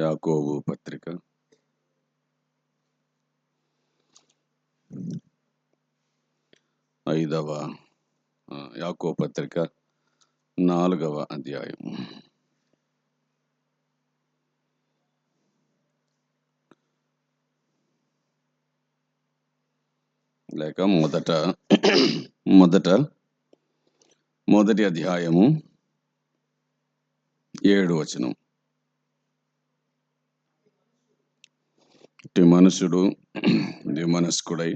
యాకోబు పత్రిక 5వ యాకోబు పత్రిక 4వ అధ్యాయం. లేక మొదటి అధ్యాయము 7వ వచనం. ఇట్టి మనుషుడు ద్విమనస్కుడై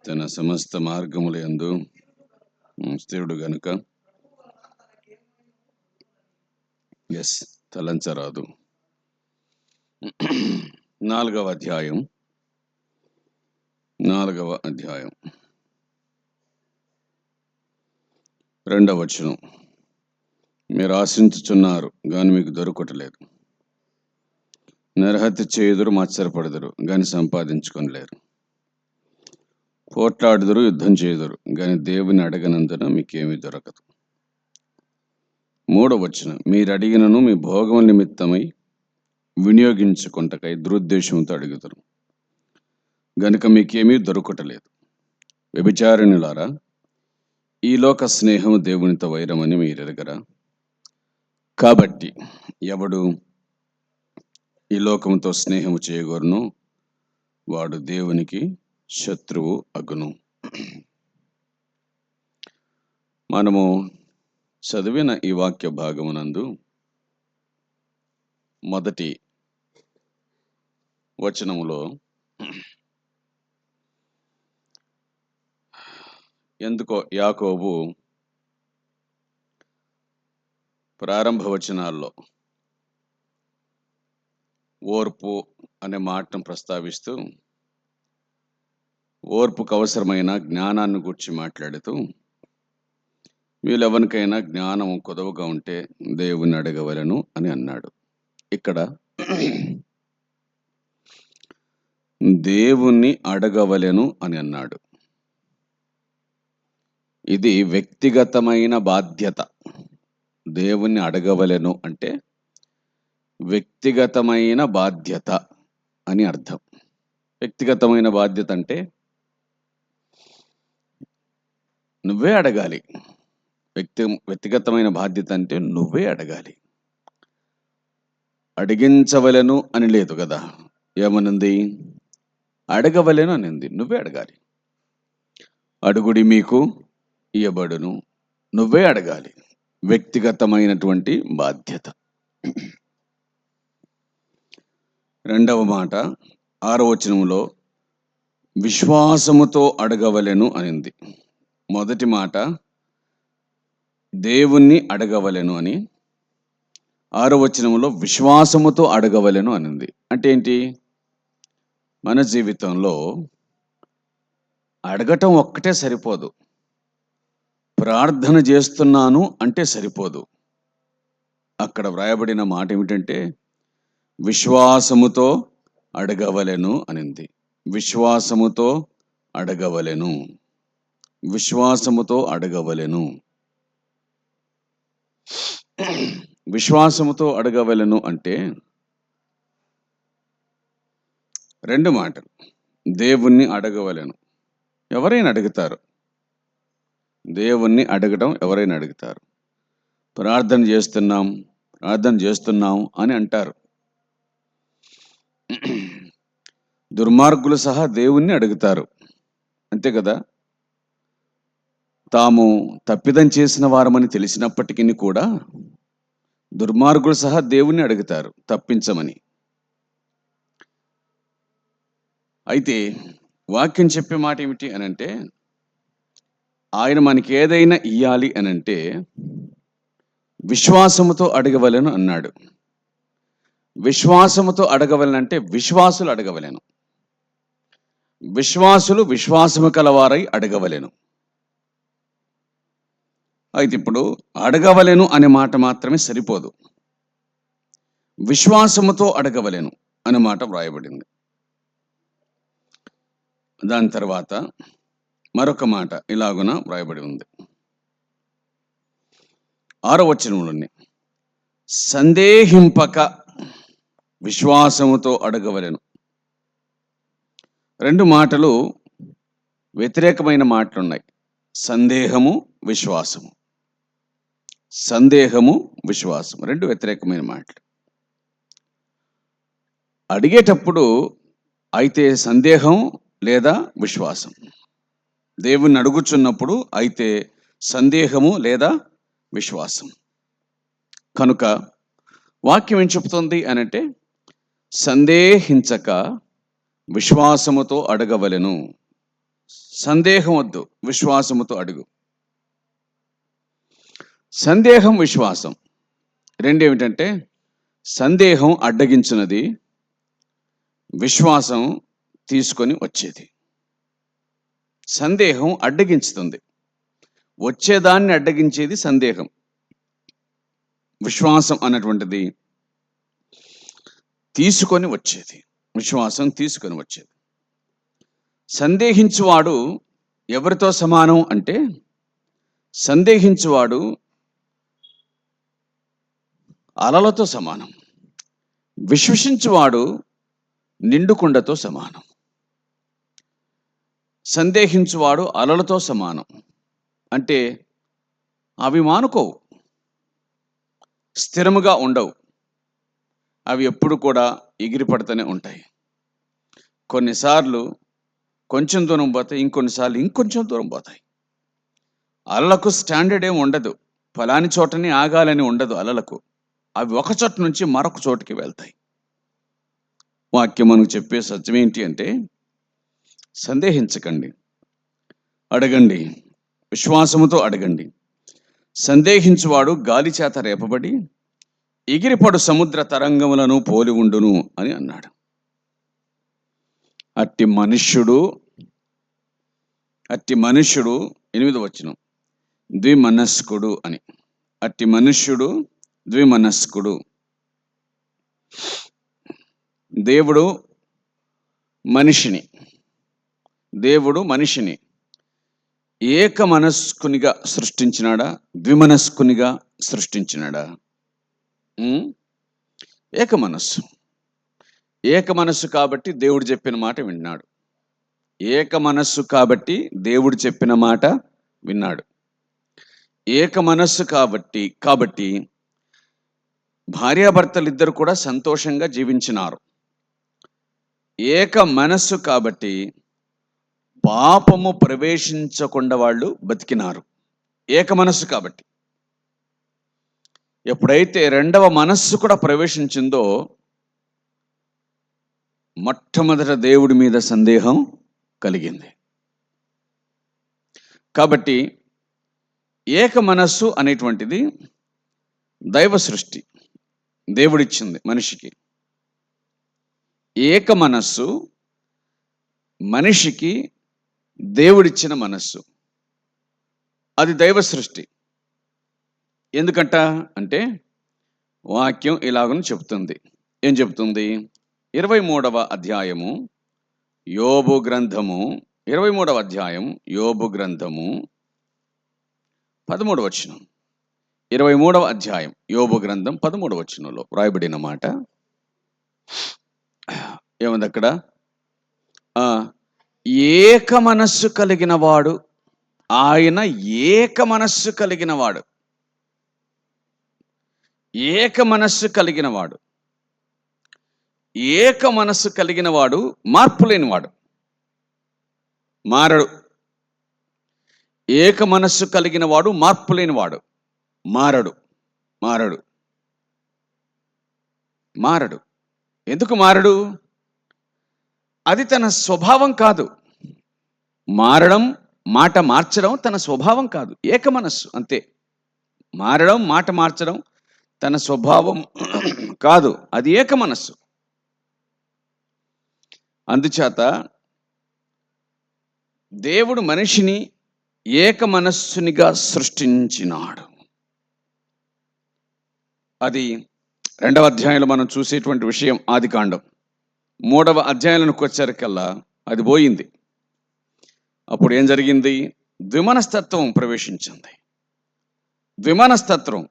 తన సమస్త మార్గముల యందు స్థిరుడు గనుక తలంచరాదు. 4వ అధ్యాయం 2వ వచనం. మీరు ఆశించుచున్నారు గాని మీకు దొరకట్లేదు, నరహత్య చేయుదురు, మత్సరపడుదురు గాని సంపాదించుకొనలేరు, పోట్లాడుదురు, యుద్ధం చేయుదురు గాని దేవుని అడగనందున మీకేమీ దొరకదు. 3వ వచనం. మీరు అడిగినను మీ భోగముల నిమిత్తమై వినియోగించుకొంటకై దురుద్దేశంతో అడుగుతారు గనుక మీకేమీ దొరకటలేదు. వ్యభిచారిణులారా, ఈ లోక స్నేహము దేవునితో వైరమని మీరు ఎరగరా? కాబట్టి ఎవడు ఈ లోకముతో స్నేహము చేయగోరును వాడు దేవునికి శత్రువు అగును. మనము చదివిన ఈ వాక్య భాగమునందు మొదటి వచనములో ఎందుకో యాకోబు ప్రారంభ వచనాల్లో ఓర్పు అనే మాటను ప్రస్తావిస్తూ ఓర్పుకు అవసరమైన జ్ఞానాన్ని గురించి మాట్లాడుతూ, వీళ్ళెవరికైనా జ్ఞానం కొదవగా ఉంటే దేవుని అడగవలను అని అన్నాడు. ఇక్కడ దేవుణ్ణి అడగవలెను అని అన్నాడు. ఇది వ్యక్తిగతమైన బాధ్యత. దేవుణ్ణి అడగవలెను అంటే వ్యక్తిగతమైన బాధ్యత అని అర్థం. వ్యక్తిగతమైన బాధ్యత అంటే నువ్వే అడగాలి. వ్యక్తిగతమైన బాధ్యత అంటే నువ్వే అడగాలి. అడిగించవలెను అని లేదు కదా. ఏమనుంది? అడగవలెను అనింది. నువ్వే అడగాలి. అడుగుడి మీకు ఇయ్యబడును. నువ్వే అడగాలి. వ్యక్తిగతమైనటువంటి బాధ్యత. 2వ మాట 6వ వచనంలో విశ్వాసముతో అడగవలెను అనింది. మొదటి మాట దేవుణ్ణి అడగవలెను అని, 6వ వచనంలో విశ్వాసముతో అడగవలెను అనింది. అంటే ఏంటి? మన జీవితంలో అడగటం ఒక్కటే సరిపోదు. ప్రార్థన చేస్తున్నాను అంటే సరిపోదు. అక్కడ వ్రాయబడిన మాట ఏమిటంటే విశ్వాసముతో అడగవలెను అనింది. విశ్వాసముతో అడగవలెను, విశ్వాసముతో అడగవలెను, విశ్వాసముతో అడగవలెను అంటే 2 మాటలు. దేవుణ్ణి అడగవలెను. ఎవరైనా అడుగుతారు. దేవుణ్ణి అడగడం ఎవరైనా అడుగుతారు. ప్రార్థన చేస్తున్నాం అని అంటారు. దుర్మార్గులు సహా దేవుణ్ణి అడుగుతారు. అంతే కదా. తాము తప్పిదం చేసిన వారమని తెలిసినప్పటికీ కూడా దుర్మార్గులు సహా దేవుణ్ణి అడుగుతారు తప్పించమని. అయితే వాక్యం చెప్పే మాట ఏమిటి అని అంటే, ఆయన మనకి ఏదైనా ఇయ్యాలి అని అంటే విశ్వాసముతో అడగవలెను అన్నాడు. విశ్వాసముతో అడగవలనంటే విశ్వాసులు అడగవలెను. విశ్వాసులు విశ్వాసము కలవారై అడగవలెను. అయితే ఇప్పుడు అడగవలెను అనే మాట మాత్రమే సరిపోదు. విశ్వాసముతో అడగవలెను అనే మాట వ్రాయబడింది. దాని తర్వాత మరొక మాట ఇలాగున వ్రాయబడి ఉంది. 6వ వచనంలోనే సందేహింపక విశ్వాసముతో అడగవలెను. రెండు మాటలు వ్యతిరేకమైన మాటలున్నాయి. సందేహము, విశ్వాసము. సందేహము, విశ్వాసము రెండు వ్యతిరేకమైన మాటలు. అడిగేటప్పుడు అయితే సందేహం లేదా విశ్వాసం. దేవుణ్ణి అడుగుచున్నప్పుడు అయితే సందేహము లేదా విశ్వాసం. కనుక వాక్యం ఏం చెప్తుంది అనంటే, సందేహించక విశ్వాసముతో అడగవలెను. సందేహం వద్దు, విశ్వాసముతో అడుగు. సందేహం, విశ్వాసం రెండేమిటంటే, సందేహం అడ్డగించినది, విశ్వాసం తీసుకొని వచ్చేది. సందేహం అడ్డగించుతుంది, వచ్చేదాన్ని అడ్డగించేది సందేహం. విశ్వాసం అన్నటువంటిది తీసుకొని వచ్చేది, విశ్వాసం తీసుకొని వచ్చేది. సందేహించువాడు ఎవరితో సమానం అంటే, సందేహించువాడు అలలతో సమానం, విశ్వసించువాడు నిండుకుండతో సమానం. సందేహించువాడు అలలతో సమానం అంటే అవి మానుకోవు, స్థిరముగా ఉండవు, అవి ఎప్పుడు కూడా ఎగిరిపడుతూనే ఉంటాయి. కొన్నిసార్లు కొంచెం దూరం పోతాయి, ఇంకొన్నిసార్లు ఇంకొంచెం దూరం పోతాయి. అలలకు స్టాండర్డ్ ఏమి ఉండదు, ఫలాని చోటని ఆగాలని ఉండదు అలలకు. అవి ఒక చోట నుంచి మరొక చోటుకి వెళ్తాయి. వాక్యం మనకు చెప్పే సత్యం ఏంటి అంటే, సందేహించకండి, అడగండి, విశ్వాసముతో అడగండి. సందేహించువాడు గాలి చేత రేపబడి ఎగిరిపడు సముద్ర తరంగములను పోలి ఉండును అని అన్నాడు. అట్టి మనుష్యుడు 8వ వచనం, ద్విమనస్కుడు అని. అట్టి మనుష్యుడు ద్విమనస్కుడు. దేవుడు మనిషిని ఏక మనస్కునిగా సృష్టించినాడా, ద్విమనస్కునిగా సృష్టించినాడా? ఏక మనస్సు కాబట్టి దేవుడు చెప్పిన మాట విన్నాడు. ఏక మనస్సు కాబట్టి దేవుడు చెప్పిన మాట విన్నాడు. ఏక మనస్సు కాబట్టి భార్యాభర్తలు ఇద్దరు కూడా సంతోషంగా జీవించినారు. ఏక మనస్సు కాబట్టి పాపము ప్రవేశించకుండా వాళ్ళు బతికినారు. ఏక మనస్సు కాబట్టి. ఎప్పుడైతే రెండవ మనస్సు కూడా ప్రవేశించిందో, మొట్టమొదట దేవుడి మీద సందేహం కలిగింది. కాబట్టి ఏక మనస్సు అనేటువంటిది దైవ సృష్టి, దేవుడిచ్చింది మనిషికి. ఏక మనస్సు మనిషికి దేవుడిచ్చిన మనస్సు, అది దైవ సృష్టి. ఎందుకంట అంటే వాక్యం ఇలాగని చెప్తుంది. ఏం చెప్తుంది? 23వ అధ్యాయము యోబు గ్రంథము, 23వ అధ్యాయం యోబు గ్రంథము 13వ వచనం. 23వ అధ్యాయం యోబు గ్రంథం 13వ వచనంలో వ్రాయబడిన మాట ఏముంది అక్కడ? ఏక మనస్సు కలిగిన వాడు, ఆయన ఏక మనస్సు కలిగిన వాడు. ఏక మనస్సు కలిగిన వాడు, ఏక మనస్సు కలిగిన వాడు మార్పు లేనివాడు, మారడు. ఏక మనస్సు కలిగిన వాడు మార్పు లేనివాడు, మారడు. ఎందుకు మారడు? అది తన స్వభావం కాదు. మారడం, మాట మార్చడం తన స్వభావం కాదు. ఏక మనస్సు అంతే. మారడం, మాట మార్చడం తన స్వభావం కాదు, అది ఏక మనస్సు. అందుచేత దేవుడు మనిషిని ఏక మనస్సునిగా సృష్టించినాడు. అది 2వ అధ్యాయంలో మనం చూసేటువంటి విషయం. ఆదికాండం 3వ అధ్యాయంలోకి వచ్చేసరికల్లా అది పోయింది. అప్పుడు ఏం జరిగింది? ద్విమనస్తత్వం ప్రవేశించింది. ద్విమనస్తత్వం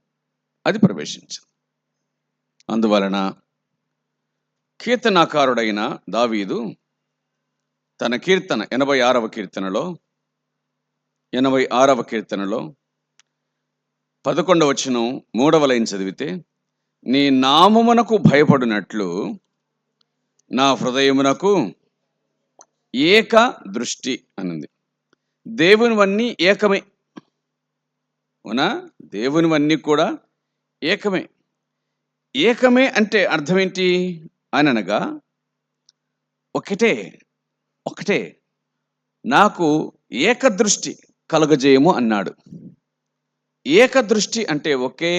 అది ప్రవేశించింది. అందువలన కీర్తనాకారుడైన దావీదు తన కీర్తన 86వ కీర్తనలో 11వ వచనం 3వ లైన్ చదివితే, నీ నామమునకు భయపడినట్లు నా హృదయమునకు ఏక దృష్టి అనింది. దేవునివన్నీ ఏకమే, అవునా? దేవునివన్నీ కూడా ఏకమే. ఏకమే అంటే అర్థం ఏంటి అని అనగా, ఒకటే నాకు ఏకదృష్టి కలగజేయము అన్నాడు. ఏకదృష్టి అంటే ఒకే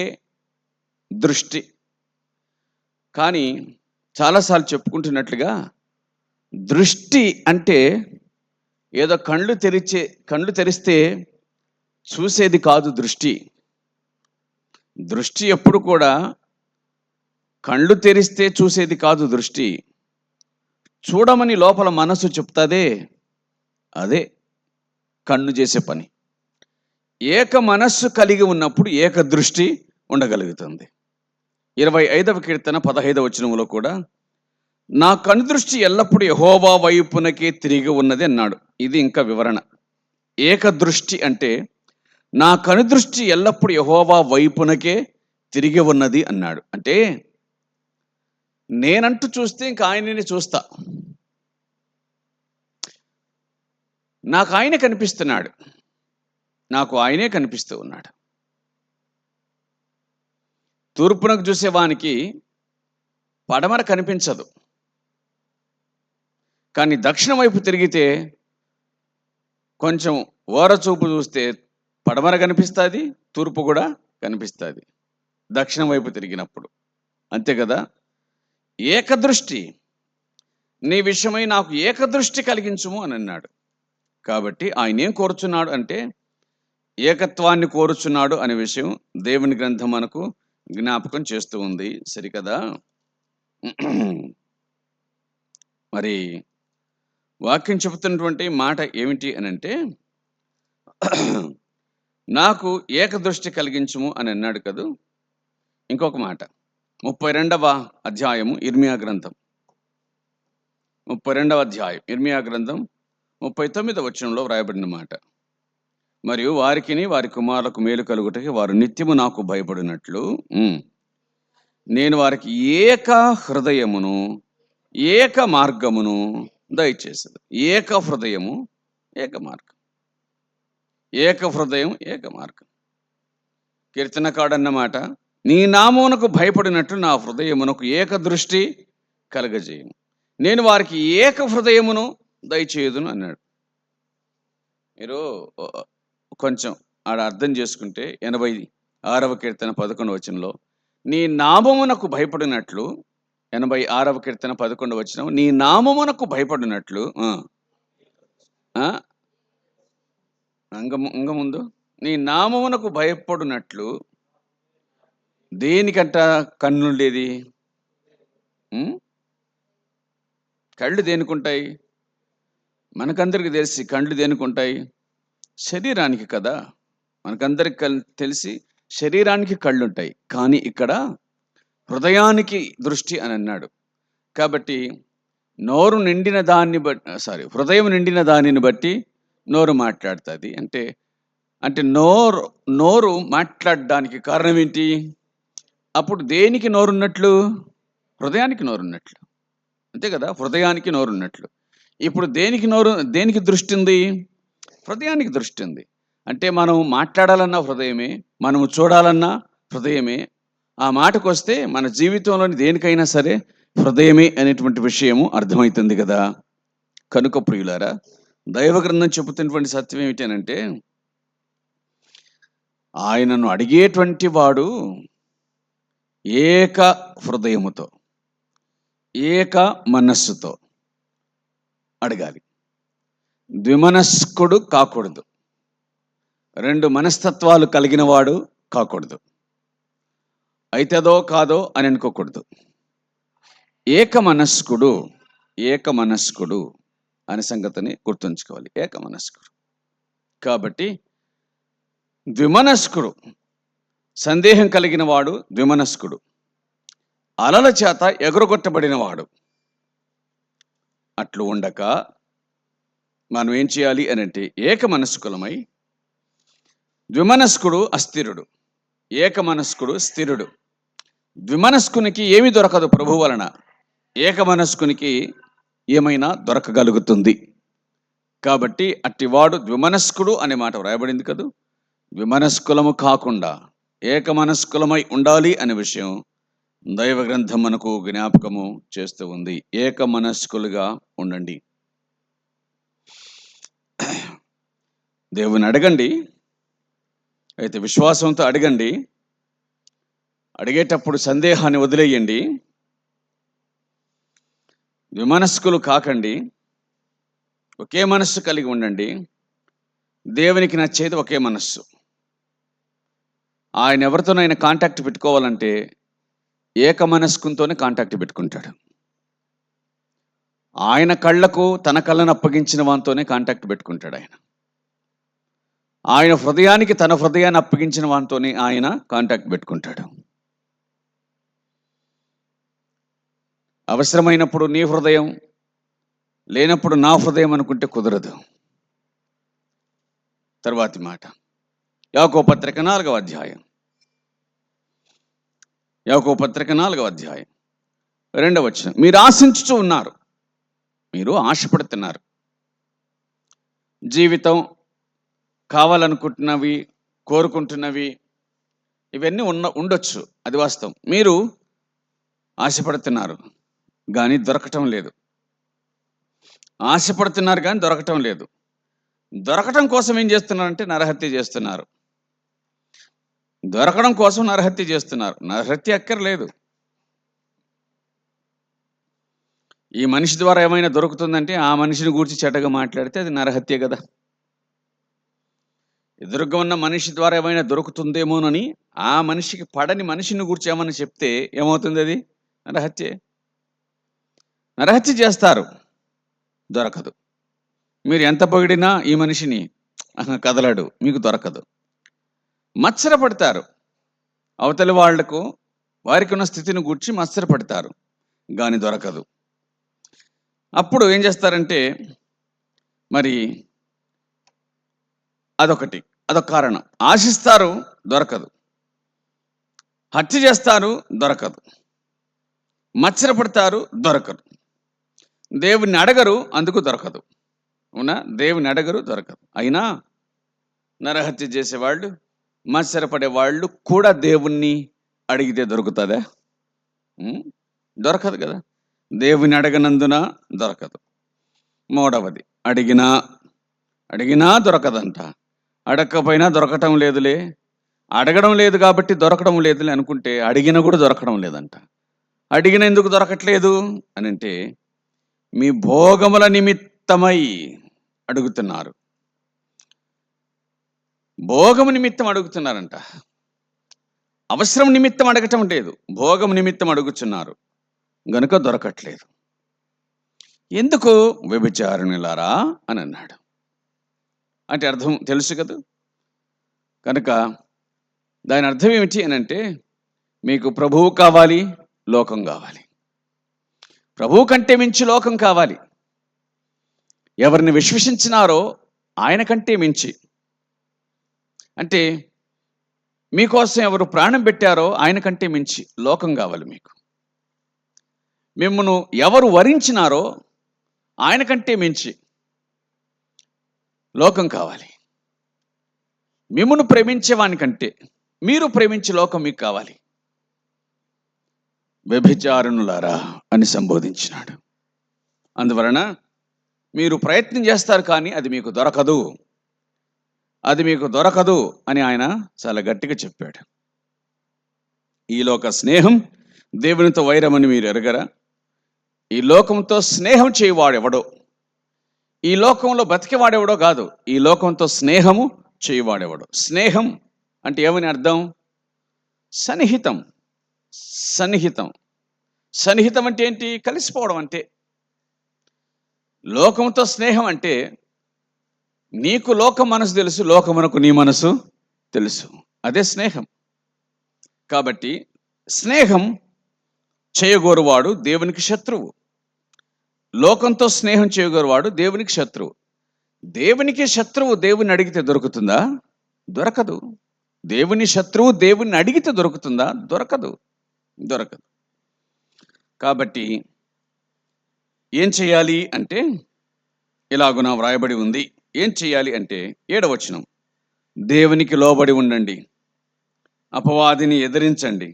దృష్టి. కానీ చాలాసార్లు చెప్పుకుంటున్నట్లుగా దృష్టి అంటే ఏదో కళ్ళు తెరిస్తే చూసేది కాదు. దృష్టి ఎప్పుడు కూడా కళ్ళు తెరిస్తే చూసేది కాదు. దృష్టి చూడమని లోపల మనసు చెప్తాదే, అదే కన్ను చేసే పని. ఏక మనస్సు కలిగి ఉన్నప్పుడు ఏక దృష్టి ఉండగలుగుతుంది. 25వ కీర్తన 15వ వచనంలో కూడా నా కనుదృష్టి ఎల్లప్పుడూ యెహోవా వైపునకే తిరిగి ఉన్నది అన్నాడు. ఇది ఇంకా వివరణ. ఏక దృష్టి అంటే నా కనుదృష్టి ఎల్లప్పుడూ యెహోవా వైపునకే తిరిగి ఉన్నది అన్నాడు. అంటే నేనంటూ చూస్తే ఇంకా ఆయనని చూస్తా. నాకు ఆయనే కనిపిస్తున్నాడు, నాకు ఆయనే కనిపిస్తూ ఉన్నాడు. తూర్పునకు చూసేవానికి పడమర కనిపించదు, కానీ దక్షిణ వైపు తిరిగితే కొంచెం ఓరచూపు చూస్తే పడమర కనిపిస్తుంది, తూర్పు కూడా కనిపిస్తుంది దక్షిణం వైపు తిరిగినప్పుడు. అంతే కదా? ఏకదృష్టి, నీ విషయమై నాకు ఏకదృష్టి కలిగించుము అని అన్నాడు. కాబట్టి ఆయన ఏం కోరుచున్నాడు అంటే ఏకత్వాన్ని కోరుచున్నాడు అనే విషయం దేవుని గ్రంథం మనకు జ్ఞాపకం చేస్తూ ఉంది. సరికదా? మరి వాక్యం చెబుతున్నటువంటి మాట ఏమిటి అని అంటే, నాకు ఏకదృష్టి కలిగించుము అని అన్నాడు కదూ. ఇంకొక మాట 32వ అధ్యాయము ఇర్మియా గ్రంథం, 32వ అధ్యాయం ఇర్మియా గ్రంథం 39వ వచనంలో వ్రాయబడిన మాట, మరియు వారికిని వారి కుమారులకు మేలు కలుగుటకి వారు నిత్యము నాకు భయపడినట్లు నేను వారికి ఏక హృదయమును ఏక మార్గమును దయచేసేది. ఏక హృదయము ఏక మార్గం, ఏక హృదయం ఏక మార్గం. కీర్తనకాడన్నమాట, నీ నామమునకు భయపడినట్లు నా హృదయమునకు ఏక దృష్టి కలగజేయము, నేను వారికి ఏక హృదయమును దయచేయుదును అన్నాడు. మీరు కొంచెం ఆడ అర్థం చేసుకుంటే 86వ కీర్తన 11వ వచనంలో నీ నామమునకు భయపడినట్లు, 86వ కీర్తన 11వ వచనం, నీ నామమునకు భయపడినట్లు ముందు నీ నామమునకు భయపడినట్లు దేనికంట కన్నుండేది? కళ్ళు దేనికుంటాయి? మనకందరికి తెలిసి కళ్ళు దేనికుంటాయి? శరీరానికి కదా. మనకందరికి తెలిసి శరీరానికి కళ్ళు ఉంటాయి, కానీ ఇక్కడ హృదయానికి దృష్టి అని అన్నాడు. కాబట్టి నోరు నిండిన దాన్ని బట్టి హృదయం నిండిన దానిని బట్టి నోరు మాట్లాడుతుంది. అంటే నోరు మాట్లాడడానికి కారణం ఏంటి? అప్పుడు దేనికి నోరున్నట్లు? హృదయానికి నోరున్నట్లు. అంతే కదా? హృదయానికి నోరున్నట్లు. ఇప్పుడు దేనికి దృష్టి ఉంది? హృదయానికి దృష్టి ఉంది. అంటే మనం మాట్లాడాలన్నా హృదయమే, మనము చూడాలన్నా హృదయమే. ఆ మాటకు వస్తే మన జీవితంలోని దేనికైనా సరే హృదయమే అనేటువంటి విషయము అర్థమవుతుంది కదా. కనుక ప్రియులారా, దైవ గ్రంథం చెబుతున్నటువంటి సత్యం ఏమిటి అనంటే, ఆయనను అడిగేటువంటి వాడు ఏక హృదయముతో ఏక మనస్సుతో అడగాలి. ద్విమనస్కుడు కాకూడదు, రెండు మనస్తత్వాలు కలిగిన వాడు కాకూడదు, అయితేదో కాదో అని అనుకోకూడదు. ఏక మనస్కుడు అనే సంగతిని గుర్తుంచుకోవాలి. ఏక మనస్కుడు. కాబట్టి ద్విమనస్కుడు, సందేహం కలిగిన వాడు ద్విమనస్కుడు. అలల చేత ఎగురగొట్టబడినవాడు. అట్లు ఉండక మనం ఏం చేయాలి అని అంటే, ఏక మనస్కులమై, ద్విమనస్కుడు అస్థిరుడు, ఏక మనస్కుడు స్థిరుడు. ద్విమనస్కునికి ఏమి దొరకదు ప్రభు వలన, ఏక మనస్కునికి ఏమైనా దొరకగలుగుతుంది. కాబట్టి అట్టివాడు ద్విమనస్కుడు అనే మాట వ్రాయబడింది కదూ. ద్విమనస్కులము కాకుండా ఏక మనస్కులమై ఉండాలి అనే విషయం దైవ గ్రంథం మనకు జ్ఞాపకము చేస్తూ ఉంది. ఏక మనస్కులుగా ఉండండి. దేవుని అడగండి, అయితే విశ్వాసంతో అడగండి. అడిగేటప్పుడు సందేహాన్ని వదిలేయండి. విమనస్కులు కాకండి, ఒకే మనస్సు కలిగి ఉండండి. దేవునికి నచ్చేది ఒకే మనస్సు. ఆయన ఎవరితోనైనా కాంటాక్ట్ పెట్టుకోవాలంటే ఏక మనస్కుతోనే కాంటాక్ట్ పెట్టుకుంటాడు. ఆయన కళ్ళకు తన కళ్ళను అప్పగించిన వానితోనే కాంటాక్ట్ పెట్టుకుంటాడు ఆయన. ఆయన హృదయానికి తన హృదయాన్ని అప్పగించిన వానితోనే ఆయన కాంటాక్ట్ పెట్టుకుంటాడు. అవసరమైనప్పుడు నీ హృదయం, లేనప్పుడు నా హృదయం అనుకుంటే కుదరదు. తర్వాతి మాట, యాకోబు పత్రిక 4వ అధ్యాయం, యాకోబు పత్రిక 4వ అధ్యాయం 2వ వచనం. మీరు ఆశించుచూ ఉన్నారు, మీరు ఆశపడుతున్నారు. జీవితం కావాలనుకుంటున్నవి, కోరుకుంటున్నవి ఇవన్నీ ఉండొచ్చు, అది వాస్తవం. మీరు ఆశపడుతున్నారు కానీ దొరకటం లేదు. ఆశపడుతున్నారు కానీ దొరకటం లేదు. దొరకటం కోసం ఏం చేస్తున్నారంటే నరహత్య చేస్తున్నారు. దొరకడం కోసం నరహత్య చేస్తున్నారు. నరహత్య అక్కర్లేదు. ఈ మనిషి ద్వారా ఏమైనా దొరుకుతుందంటే ఆ మనిషిని గూర్చి చెడ్డగా మాట్లాడితే అది నరహత్య కదా. ఎదురుగా ఉన్న మనిషి ద్వారా ఏమైనా దొరుకుతుందేమోనని ఆ మనిషికి పడని మనిషిని గూర్చి ఏమని చెప్తే ఏమవుతుంది? అది నరహత్యే. నరహత్య చేస్తారు, దొరకదు. మీరు ఎంత పొగిడినా ఈ మనిషిని కదలడు, మీకు దొరకదు. మత్సరపడతారు, అవతలి వాళ్లకు వారికి ఉన్న స్థితిని గూర్చి మత్సరపడతారు కానీ దొరకదు. అప్పుడు ఏం చేస్తారంటే మరి అదొక కారణం. ఆశిస్తారు, దొరకదు. హత్య చేస్తారు, దొరకదు. మత్సరపడతారు, దొరకదు. దేవుణ్ణి అడగరు, అందుకు దొరకదు. అవునా? దేవుని అడగరు, దొరకదు. అయినా నరహత్య చేసేవాళ్ళు, మత్సరపడే వాళ్ళు కూడా దేవుణ్ణి అడిగితే దొరుకుతుందా? దొరకదు కదా. దేవుని అడగనందున దొరకదు. 3వది, అడిగినా దొరకదంట. అడగకపోయినా దొరకటం లేదులే, అడగడం లేదు కాబట్టి దొరకడం లేదులే అనుకుంటే అడిగినా కూడా దొరకడం లేదంట. అడిగిన ఎందుకు దొరకట్లేదు అని అంటే మీ భోగముల నిమిత్తమై అడుగుతున్నారు. భోగము నిమిత్తం అడుగుతున్నారంట. అవసరం నిమిత్తం అడగటం లేదు, భోగం నిమిత్తం అడుగుతున్నారు గనుక దొరకట్లేదు. ఎందుకు? వ్యభిచారిణులారా అని అన్నాడు. అంటే అర్థం తెలుసు కదా. కనుక దాని అర్థం ఏమిటి అని అంటే మీకు ప్రభువు కావాలి, లోకం కావాలి. ప్రభువు కంటే మించి లోకం కావాలి. ఎవరిని విశ్వసించినారో ఆయన కంటే మించి, అంటే మీకోసం ఎవరు ప్రాణం పెట్టారో ఆయన కంటే మించి లోకం కావాలి మీకు. మిమ్మల్ని ఎవరు వరించినారో ఆయన కంటే మించి లోకం కావాలి. మిమ్మల్ని ప్రేమించే వానికంటే మీరు ప్రేమించే లోకం మీకు కావాలి. వ్యభిచారిణులారా అని సంబోధించినాడు. అందువలన మీరు ప్రయత్నం చేస్తారు కానీ అది మీకు దొరకదు, అది మీకు దొరకదు అని ఆయన చాలా గట్టిగా చెప్పాడు. ఈ లోక స్నేహం దేవునితో వైరమని మీరు ఎరగరా? ఈ లోకంతో స్నేహం చేయవాడెవడో, ఈ లోకంలో బతికేవాడెవడో కాదు, ఈ లోకంతో స్నేహము చేయవాడెవడో. స్నేహం అంటే ఏమని అర్థం? సన్నిహితం. సన్నిహితం సన్నిహితం అంటే ఏంటి? కలిసిపోవడం అంటే. లోకంతో స్నేహం అంటే నీకు లోకం మనసు తెలుసు, లోకమునకు నీ మనసు తెలుసు, అదే స్నేహం. కాబట్టి స్నేహం చేయగోరువాడు దేవునికి శత్రువు. లోకంతో స్నేహం చేయగోరువాడు దేవునికి శత్రువు. దేవునికి శత్రువు దేవుని అడిగితే దొరుకుతుందా? దొరకదు. దేవుని శత్రువు దేవుని అడిగితే దొరుకుతుందా? దొరకదు. దొరకదు. కాబట్టి ఏం చేయాలి అంటే ఇలాగున వ్రాయబడి ఉంది. ఏం చేయాలి అంటే 7వ వచనం, దేవునికి లోబడి ఉండండి, అపవాదిని ఎదిరించండి.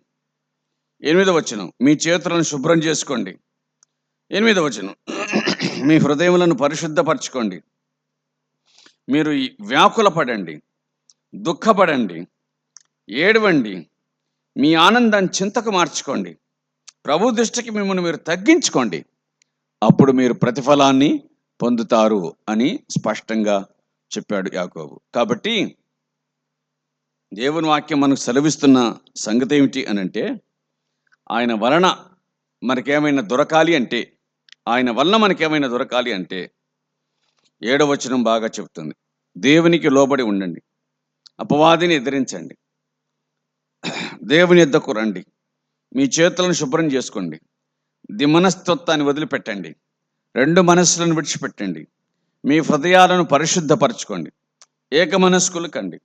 8వ వచనం, మీ చేతులను శుభ్రం చేసుకోండి. 8వ వచనం, మీ హృదయములను పరిశుద్ధపరచుకోండి. మీరు వ్యాకుల పడండి, దుఃఖపడండి, ఏడవండి, మీ ఆనందాన్ని చింతకు మార్చుకోండి, ప్రభు దృష్టికి మిమ్మల్ని మీరు తగ్గించుకోండి, అప్పుడు మీరు ప్రతిఫలాన్ని పొందుతారు అని స్పష్టంగా చెప్పాడు యాకోబు. కాబట్టి దేవుని వాక్యం మనకు సెలవిస్తున్న సంగతి ఏమిటి అని అంటే, ఆయన వలన మనకేమైనా దొరకాలి అంటే, ఆయన వలన మనకేమైనా దొరకాలి అంటే 7వ వచనం బాగా చెప్తుంది. దేవునికి లోబడి ఉండండి, అపవాదిని ఎదిరించండి, దేవుని యొద్దకు రండి, మీ చేతులను శుభ్రం చేసుకోండి, దిమనస్తత్వాన్ని వదిలిపెట్టండి, 2 మనస్సులను విడిచిపెట్టండి, మీ హృదయాలను పరిశుద్ధపరచుకోండి, ఏక మనస్కులు కండి.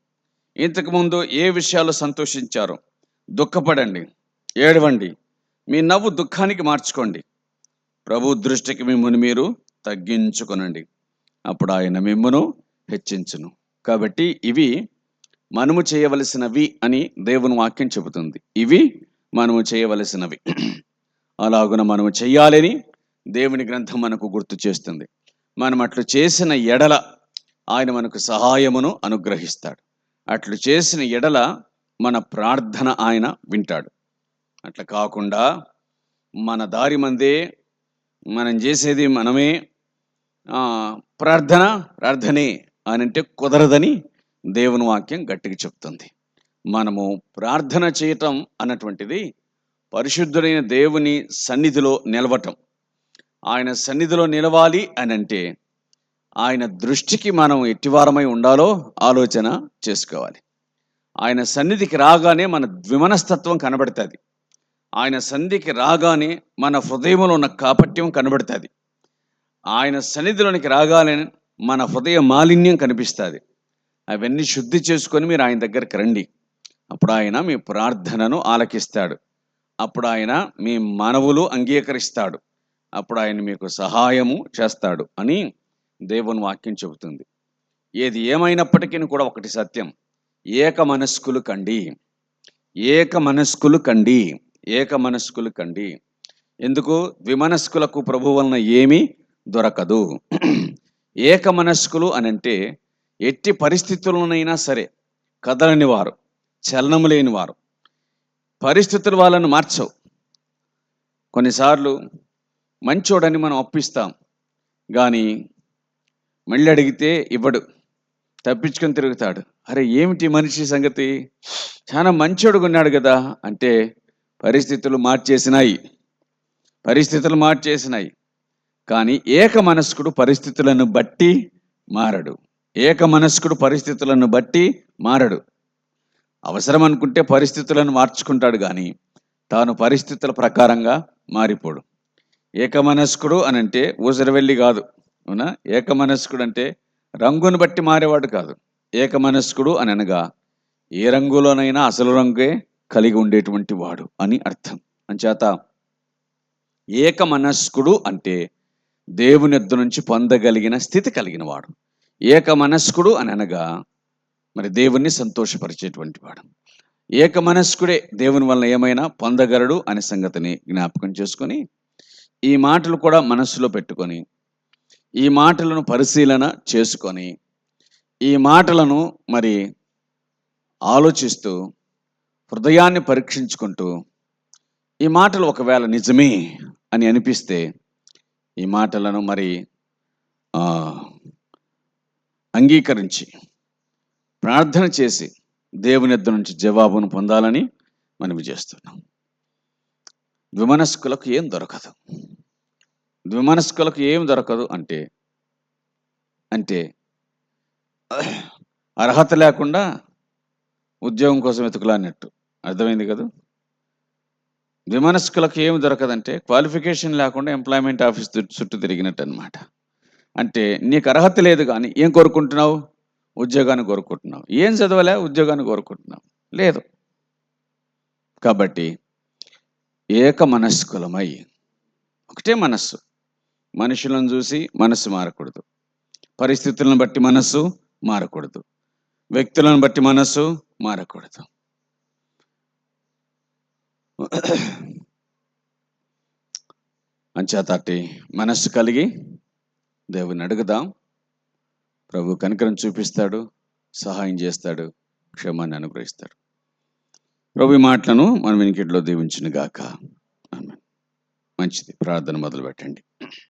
ఇంతకుముందు ఏ విషయాలు సంతోషించారో దుఃఖపడండి, ఏడవండి, మీ నవ్వు దుఃఖానికి మార్చుకోండి, ప్రభు దృష్టికి మిమ్మల్ని మీరు తగ్గించుకొనండి, అప్పుడు ఆయన మిమ్మను హెచ్చించును. కాబట్టి ఇవి మనము చేయవలసినవి అని దేవుని వాక్యం చెబుతుంది. ఇవి మనము చేయవలసినవి, అలాగున మనము చెయ్యాలని దేవుని గ్రంథం మనకు గుర్తు చేస్తుంది. మనం అట్లు చేసిన ఎడల ఆయన మనకు సహాయమును అనుగ్రహిస్తాడు. అట్లు చేసిన ఎడల మన ప్రార్థన ఆయన వింటాడు. అట్లా కాకుండా మన దారి మందే, మనం చేసేది మనమే, ప్రార్థనే అని అంటే కుదరదని దేవుని వాక్యం గట్టిగా చెప్తుంది. మనము ప్రార్థన చేయటం అన్నటువంటిది పరిశుద్ధుడైన దేవుని సన్నిధిలో నిలవటం. ఆయన సన్నిధిలో నిలవాలి అని అంటే ఆయన దృష్టికి మనం ఎట్టివారమై ఉండాలో ఆలోచన చేసుకోవాలి. ఆయన సన్నిధికి రాగానే మన ద్విమనస్తత్వం కనబడుతుంది. ఆయన సన్నిధికి రాగానే మన హృదయంలో ఉన్న కాపట్యం కనబడుతుంది. ఆయన సన్నిధిలోనికి రాగానే మన హృదయ మాలిన్యం కనిపిస్తుంది. అవన్నీ శుద్ధి చేసుకొని మీరు ఆయన దగ్గరికి రండి, అప్పుడు ఆయన మీ ప్రార్థనను ఆలకిస్తాడు, అప్పుడు ఆయన మీ మనవులు అంగీకరిస్తాడు, అప్పుడు ఆయన మీకు సహాయము చేస్తాడు అని దేవుని వాక్యం చెబుతుంది. ఏది ఏమైనప్పటికీ కూడా ఒకటి సత్యం, ఏక మనస్కులు కండి, ఏక మనస్కులు కండి, ఏక మనస్కులు కండి. ఎందుకు? ద్విమనస్కులకు ప్రభు వలన ఏమీ దొరకదు. ఏక మనస్కులు అని అంటే ఎట్టి పరిస్థితుల్లోనైనా సరే కదలని వారు, చలనం లేని వారు. పరిస్థితులు వాళ్ళను మార్చవు. కొన్నిసార్లు మంచోడని మనం అప్పిస్తాం, కానీ మళ్ళీ అడిగితే ఇవ్వడు, తప్పించుకొని తిరుగుతాడు. అరే ఏమిటి మనిషి సంగతి, చాలా మంచోడుగా ఉన్నాడు కదా అంటే పరిస్థితులు మార్చేసినాయి. కానీ ఏక మనస్కుడు పరిస్థితులను బట్టి మారడు. ఏక మనస్కుడు పరిస్థితులను బట్టి మారడు. అవసరం అనుకుంటే పరిస్థితులను మార్చుకుంటాడు, కానీ తాను పరిస్థితుల ప్రకారంగా మారిపోడు. ఏక మనస్కుడు అని అంటే ఊసరవెల్లి కాదు, అవునా? ఏక మనస్కుడు అంటే రంగును బట్టి మారేవాడు కాదు. ఏక మనస్కుడు అని అనగా ఏ రంగులోనైనా అసలు రంగే కలిగి ఉండేటువంటి వాడు అని అర్థం. అంచేత ఏక మనస్కుడు అంటే దేవుని యొద్ద నుంచి పొందగలిగిన స్థితి కలిగిన వాడు. ఏక మనస్కుడు అని అనగా మరి దేవుణ్ణి సంతోషపరిచేటువంటి వాడు. ఏక మనస్కుడే దేవుని వలన ఏమైనా పొందగలడు అనే సంగతిని జ్ఞాపకం చేసుకొని, ఈ మాటలు కూడా మనస్సులో పెట్టుకొని, ఈ మాటలను పరిశీలన చేసుకొని, ఈ మాటలను మరి ఆలోచిస్తూ హృదయాన్ని పరీక్షించుకుంటూ, ఈ మాటలు ఒకవేళ నిజమే అని అనిపిస్తే ఈ మాటలను మరి అంగీకరించి ప్రార్థన చేసి దేవుని యొద్ద నుంచి జవాబును పొందాలని మనవి చేస్తున్నాం. ద్విమనస్కులకు ఏం దొరకదు అంటే అర్హత లేకుండా ఉద్యోగం కోసం వెతుకులాన్నట్టు. అర్థమైంది కదా? విమనస్కులకు ఏమి దొరకదంటే క్వాలిఫికేషన్ లేకుండా ఎంప్లాయ్మెంట్ ఆఫీస్ చుట్టూ తిరిగినట్టు అనమాట. అంటే నీకు అర్హత లేదు కానీ ఏం కోరుకుంటున్నావు? ఉద్యోగాన్ని కోరుకుంటున్నావు. ఏం చదవలే ఉద్యోగాన్ని కోరుకుంటున్నావు. లేదు. కాబట్టి ఏక మనస్కులమై ఒకటే మనస్సు. మనుషులను చూసి మనస్సు మారకూడదు. పరిస్థితులను బట్టి మనస్సు మారకూడదు. వ్యక్తులను బట్టి మనస్సు మారకూడదు. అంచేతటి మనస్సు కలిగి దేవుని అడుగుదాం. ప్రభు కనికరం చూపిస్తాడు, సహాయం చేస్తాడు, క్షేమాన్ని అనుగ్రహిస్తాడు. ప్రభు ఈ మాటలను మన వినికిడిలో దీవించును గాక. ఆమేన్. మంచిది. ప్రార్థన మొదలు పెట్టండి.